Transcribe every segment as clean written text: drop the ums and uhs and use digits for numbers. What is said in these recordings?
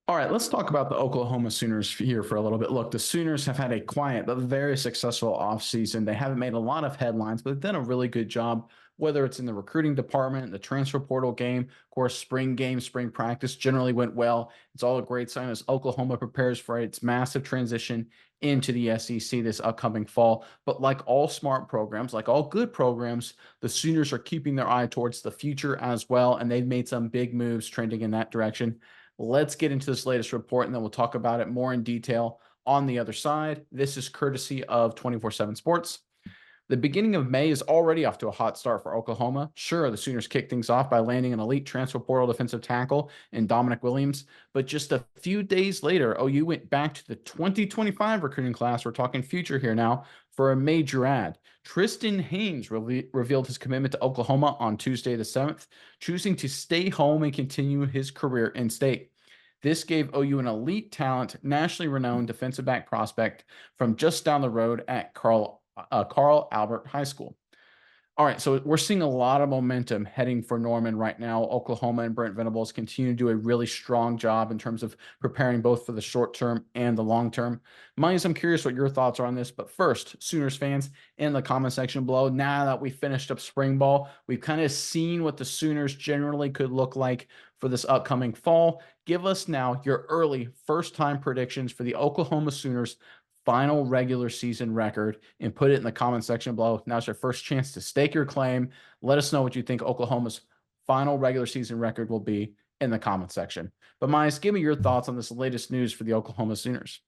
All right, let's talk about the Oklahoma Sooners here for a little bit. Look, the Sooners have had a quiet but very successful offseason. They haven't made a lot of headlines, but they've done a really good job, whether it's in the recruiting department, the transfer portal game, of course, spring game, spring practice generally went well. It's all a great sign as Oklahoma prepares for its massive transition into the SEC this upcoming fall. But like all smart programs, like all good programs, the Sooners are keeping their eye towards the future as well, and they've made some big moves trending in that direction. Let's get into this latest report and then we'll talk about it more in detail on the other side. This is courtesy of 24/7 Sports. The beginning of May is already off to a hot start for Oklahoma. Sure, the Sooners kicked things off by landing an elite transfer portal defensive tackle in Dominic Williams, but just a few days later, OU went back to the 2025 recruiting class. We're talking future here now for a major ad. Tristan Haynes revealed his commitment to Oklahoma on Tuesday the 7th, choosing to stay home and continue his career in state. This gave OU an elite talent, nationally renowned defensive back prospect from just down the road at Carl Albert High School. All right, so we're seeing a lot of momentum heading for Norman right now. Oklahoma and Brent Venables continue to do a really strong job in terms of preparing both for the short term and the long term. Myers, I'm curious what your thoughts are on this, but first, Sooners fans in the comment section below. Now that we finished up spring ball, we've kind of seen what the Sooners generally could look like for this upcoming fall. Give us now your early first-time predictions for the Oklahoma Sooners final regular season record and put it in the comment section below. Now's your first chance to stake your claim. Let us know what you think Oklahoma's final regular season record will be in the comment section. But Myers, give me your thoughts on this latest news for the Oklahoma Sooners.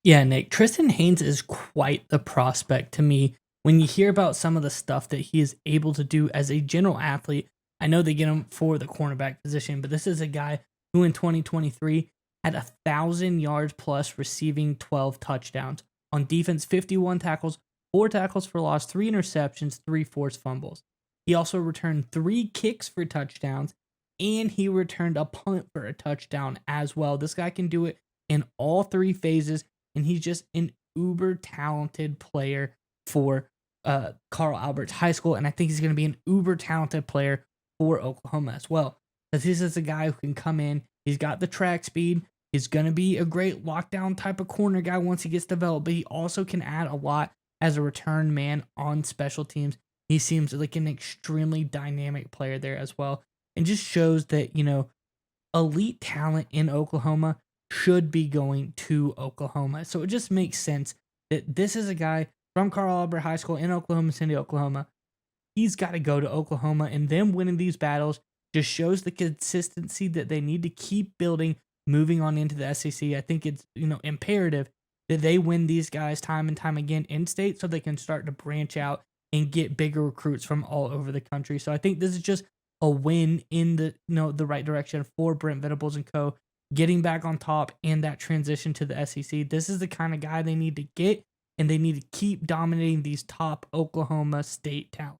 Yeah, Nick, Tristan Haynes is quite the prospect to me. When you hear about some of the stuff that he is able to do as a general athlete, I know they get him for the cornerback position, but this is a guy who in 2023 had 1,000 yards plus receiving 12 touchdowns. On defense, 51 tackles, 4 tackles for loss, 3 interceptions, 3 forced fumbles. He also returned 3 kicks for touchdowns, and he returned a punt for a touchdown as well. This guy can do it in all 3 phases, and he's just an uber talented player for Carl Alberts High School, and I think he's going to be an uber talented player for Oklahoma as well. Because this is a guy who can come in, he's got the track speed, he's going to be a great lockdown type of corner guy once he gets developed, but he also can add a lot as a return man on special teams. He seems like an extremely dynamic player there as well, and just shows that, elite talent in Oklahoma should be going to Oklahoma. So it just makes sense that this is a guy from Carl Albert High School in Oklahoma City, Oklahoma. He's got to go to Oklahoma, and them winning these battles just shows the consistency that they need to keep building moving on into the SEC. I think it's, imperative that they win these guys time and time again in state so they can start to branch out and get bigger recruits from all over the country. So I think this is just a win in the right direction for Brent Venables and co. Getting back on top and that transition to the SEC. This is the kind of guy they need to get, and they need to keep dominating these top Oklahoma State talents.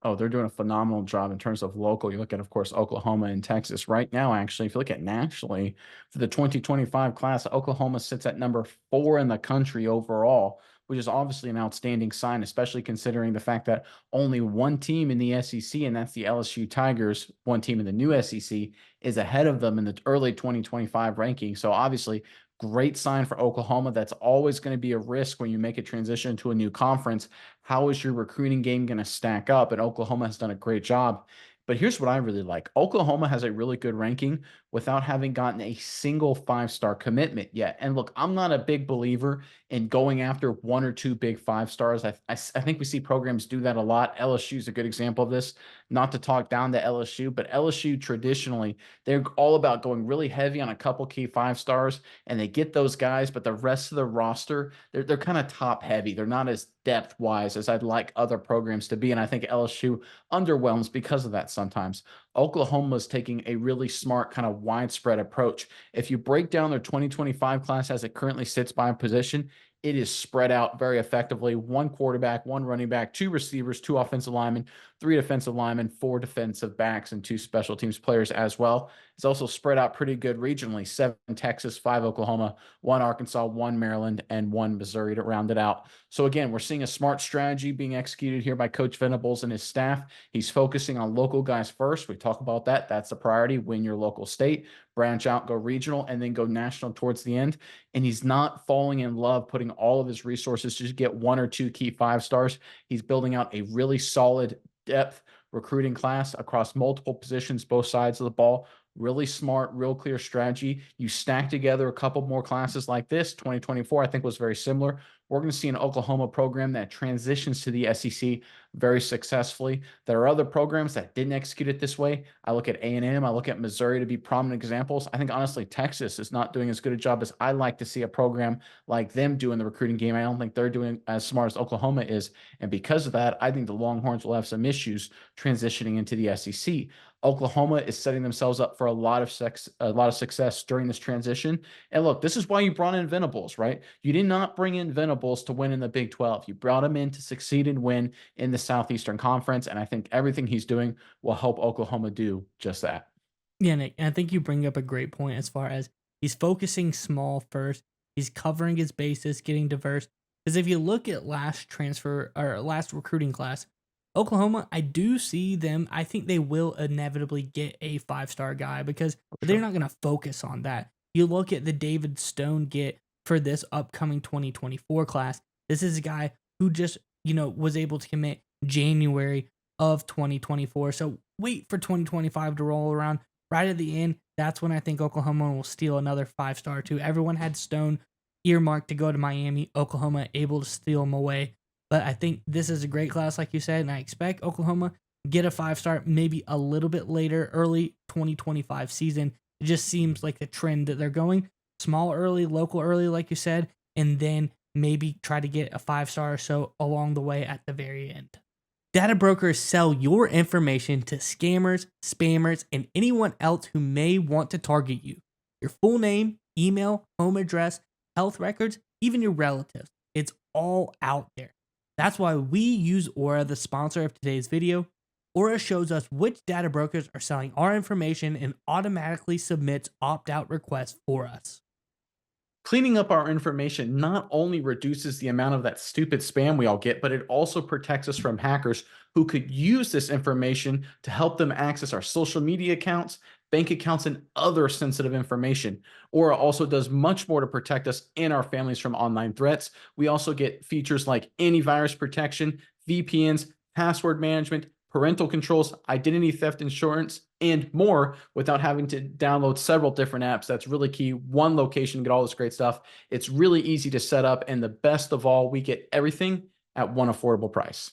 Oh, they're doing a phenomenal job in terms of local. You look at, of course, Oklahoma and Texas right now. Actually, if you look at nationally for the 2025 class, Oklahoma sits at number 4 in the country overall, which is obviously an outstanding sign, especially considering the fact that only one team in the SEC, and that's the LSU Tigers, one team in the new SEC, is ahead of them in the early 2025 ranking. So obviously, great sign for Oklahoma. That's always going to be a risk when you make a transition to a new conference. How is your recruiting game going to stack up? And Oklahoma has done a great job. But here's what I really like. Oklahoma has a really good ranking without having gotten a single 5-star commitment yet. And look, I'm not a big believer in going after 1 or 2 big 5 stars. I think we see programs do that a lot. LSU is a good example of this. Not to talk down to LSU, but LSU traditionally, they're all about going really heavy on a couple key 5 stars, and they get those guys, but the rest of the roster, they're kind of top heavy. They're not as depth wise as I'd like other programs to be. And I think LSU underwhelms because of that sometimes. Oklahoma is taking a really smart kind of widespread approach. If you break down their 2025 class as it currently sits by position, it is spread out very effectively. 1 quarterback, 1 running back, 2 receivers, 2 offensive linemen, 3 defensive linemen, 4 defensive backs, and 2 special teams players as well. It's also spread out pretty good regionally, 7 Texas, 5 Oklahoma, 1 Arkansas, 1 Maryland, and 1 Missouri to round it out. So again, we're seeing a smart strategy being executed here by Coach Venables and his staff. He's focusing on local guys first. We talk about that. That's the priority. Win your local state, branch out, go regional, and then go national towards the end. And he's not falling in love putting all of his resources to just get 1 or 2 key 5-stars. He's building out a really solid depth recruiting class across multiple positions, both sides of the ball. Really smart, real clear strategy. You stack together a couple more classes like this. 2024, I think, was very similar. We're going to see an Oklahoma program that transitions to the SEC very successfully. There are other programs that didn't execute it this way. I look at A&M. I look at Missouri to be prominent examples. I think, honestly, Texas is not doing as good a job as I like to see a program like them do in the recruiting game. I don't think they're doing as smart as Oklahoma is. And because of that, I think the Longhorns will have some issues transitioning into the SEC. Oklahoma is setting themselves up for a lot of success during this transition. And look, this is why you brought in Venables, right? You did not bring in Venables to win in the Big 12. You brought him in to succeed and win in the Southeastern Conference. And I think everything he's doing will help Oklahoma do just that. Yeah, Nick, and I think you bring up a great point as far as he's focusing small first. He's covering his bases, getting diverse. Because if you look at last transfer or last recruiting class, Oklahoma, I do see them. I think they will inevitably get a 5-star guy because they're not going to focus on that. You look at the David Stone get for this upcoming 2024 class. This is a guy who just, was able to commit January of 2024. So wait for 2025 to roll around. Right at the end, that's when I think Oklahoma will steal another 5-star too. Everyone had Stone earmarked to go to Miami. Oklahoma able to steal him away. But I think this is a great class, like you said, and I expect Oklahoma get a 5-star maybe a little bit later, early 2025 season. It just seems like the trend that they're going small early, local early, like you said, and then maybe try to get a 5-star or so along the way at the very end. Data brokers sell your information to scammers, spammers, and anyone else who may want to target you. Your full name, email, home address, health records, even your relatives. It's all out there. That's why we use Aura, the sponsor of today's video. Aura shows us which data brokers are selling our information and automatically submits opt-out requests for us. Cleaning up our information not only reduces the amount of that stupid spam we all get, but it also protects us from hackers who could use this information to help them access our social media accounts, bank accounts, and other sensitive information. Aura also does much more to protect us and our families from online threats. We also get features like antivirus protection, VPNs, password management, parental controls, identity theft insurance, and more without having to download several different apps. That's really key. One location, get all this great stuff. It's really easy to set up. And the best of all, we get everything at one affordable price.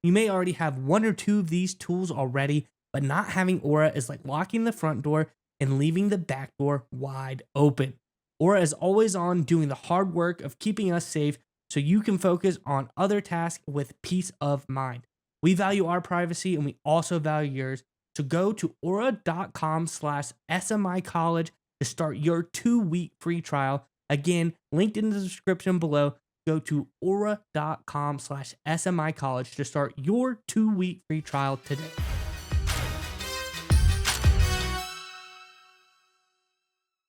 You may already have 1 or 2 of these tools already, but not having Aura is like locking the front door and leaving the back door wide open. Aura is always on doing the hard work of keeping us safe so you can focus on other tasks with peace of mind. We value our privacy and we also value yours. So go to aura.com/SMI college to start your 2-week free trial. Again, linked in the description below. Go to aura.com/SMI college to start your 2-week free trial today.